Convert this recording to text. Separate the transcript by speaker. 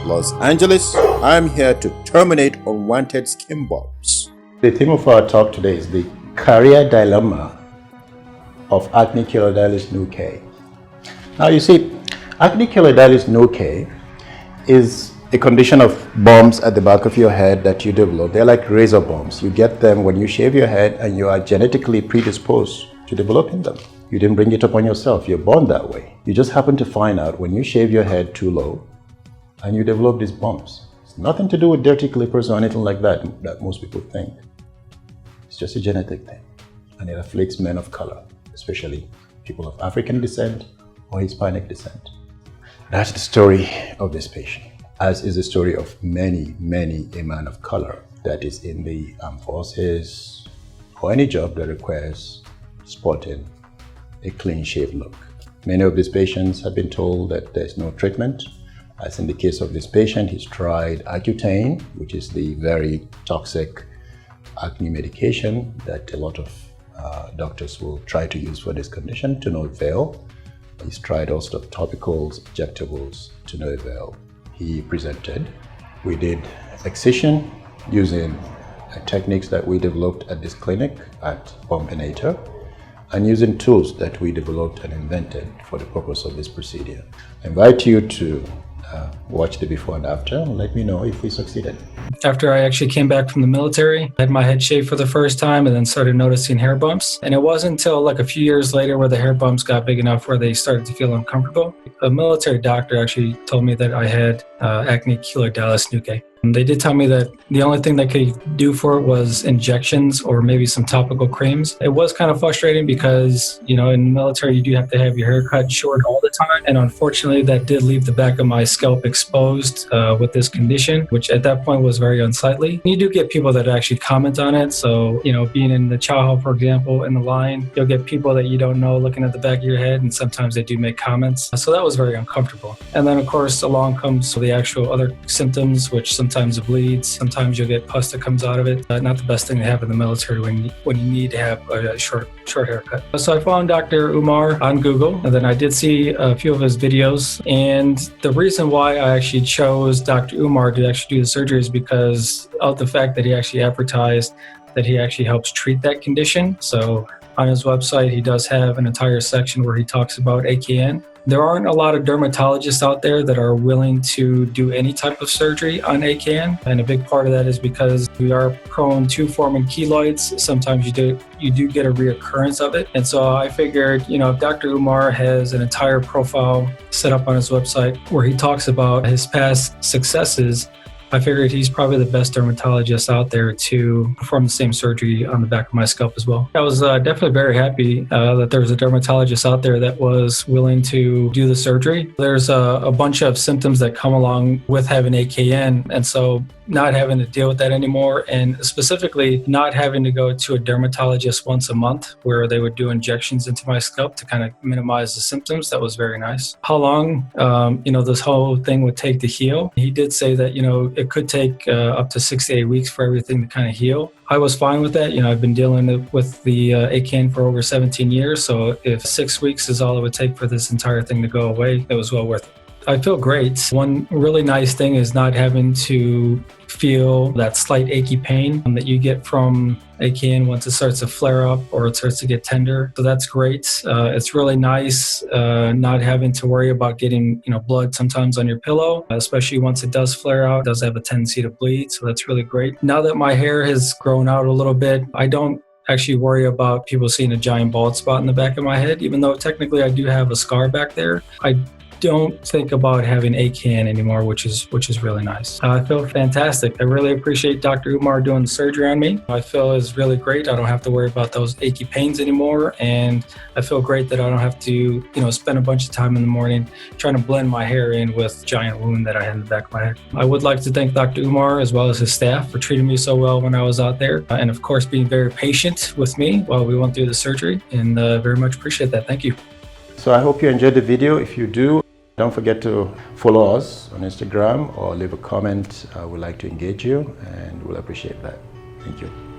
Speaker 1: Los Angeles, I'm here to terminate unwanted skin bumps.
Speaker 2: The theme of our talk today is the career dilemma of Acne Keloidalis Nuchae. Now you see, Acne Keloidalis Nuchae is a condition of bumps at the back of your head that you develop. They're like razor bumps. You get them when you shave your head and you are genetically predisposed to developing them. You didn't bring it upon yourself. You're born that way. You just happen to find out when you shave your head too low and you develop these bumps. It's nothing to do with dirty clippers or anything like that most people think. It's just a genetic thing, and it afflicts men of color, especially people of African descent or Hispanic descent. That's the story of this patient, as is the story of many a man of color that is in the armed forces or any job that requires sporting a clean-shaven look. Many of these patients have been told that there's no treatment. As in the case of this patient, he's tried Accutane, which is the very toxic acne medication that a lot of doctors will try to use for this condition, to no avail. He's tried all sorts of topicals, injectables, to no avail. He presented. We did excision using techniques that we developed at this clinic at Terminated, and using tools that we developed and invented for the purpose of this procedure. I invite you to watch the before and after and let me know if we succeeded.
Speaker 3: After I actually came back from the military, I had my head shaved for the first time and then started noticing hair bumps. And it wasn't until like a few years later where the hair bumps got big enough where they started to feel uncomfortable. A military doctor actually told me that I had Acne Keloidalis Nuchae. They did tell me that the only thing they could do for it was injections or maybe some topical creams. It was kind of frustrating because, you know, in the military, you do have to have your hair cut short all the time. And unfortunately, that did leave the back of my scalp exposed with this condition, which at that point was very unsightly. You do get people that actually comment on it. So, you know, being in the chow hall, for example, in the line, you'll get people that you don't know looking at the back of your head. And sometimes they do make comments. So that was very uncomfortable. And then, of course, along comes the actual other symptoms, which sometimes it bleeds. Sometimes you'll get pus that comes out of it. Not the best thing to have in the military when you need to have a short haircut. So I found Dr. Umar on Google, and then I did see a few of his videos. And the reason why I actually chose Dr. Umar to actually do the surgery is because of the fact that he actually advertised that he actually helps treat that condition. So on his website, he does have an entire section where he talks about AKN. There aren't a lot of dermatologists out there that are willing to do any type of surgery on AKN. And a big part of that is because we are prone to forming keloids. Sometimes you do get a reoccurrence of it. And so I figured, you know, if Dr. Umar has an entire profile set up on his website where he talks about his past successes, I figured he's probably the best dermatologist out there to perform the same surgery on the back of my scalp as well. I was definitely very happy that there was a dermatologist out there that was willing to do the surgery. There's a bunch of symptoms that come along with having AKN, and so not having to deal with that anymore, and specifically not having to go to a dermatologist once a month where they would do injections into my scalp to kind of minimize the symptoms. That was very nice. How long, this whole thing would take to heal? He did say that, it could take up to 6 to 8 weeks for everything to kind of heal. I was fine with that. I've been dealing with the AKN for over 17 years. So if 6 weeks is all it would take for this entire thing to go away, it was well worth it. I feel great. One really nice thing is not having to feel that slight achy pain that you get from AKN once it starts to flare up or it starts to get tender. So that's great. It's really nice not having to worry about getting blood sometimes on your pillow, especially once it does flare out. It does have a tendency to bleed. So that's really great. Now that my hair has grown out a little bit, I don't actually worry about people seeing a giant bald spot in the back of my head, even though technically I do have a scar back there. I don't think about having AKN anymore, which is really nice. I feel fantastic. I really appreciate Dr. Umar doing the surgery on me. I feel is really great. I don't have to worry about those achy pains anymore, and I feel great that I don't have to, spend a bunch of time in the morning trying to blend my hair in with the giant wound that I had in the back of my head. I would like to thank Dr. Umar as well as his staff for treating me so well when I was out there, and of course being very patient with me while we went through the surgery, and very much appreciate that. Thank you.
Speaker 2: So I hope you enjoyed the video. If you do, don't forget to follow us on Instagram or leave a comment. We'd like to engage you and we'll appreciate that. Thank you.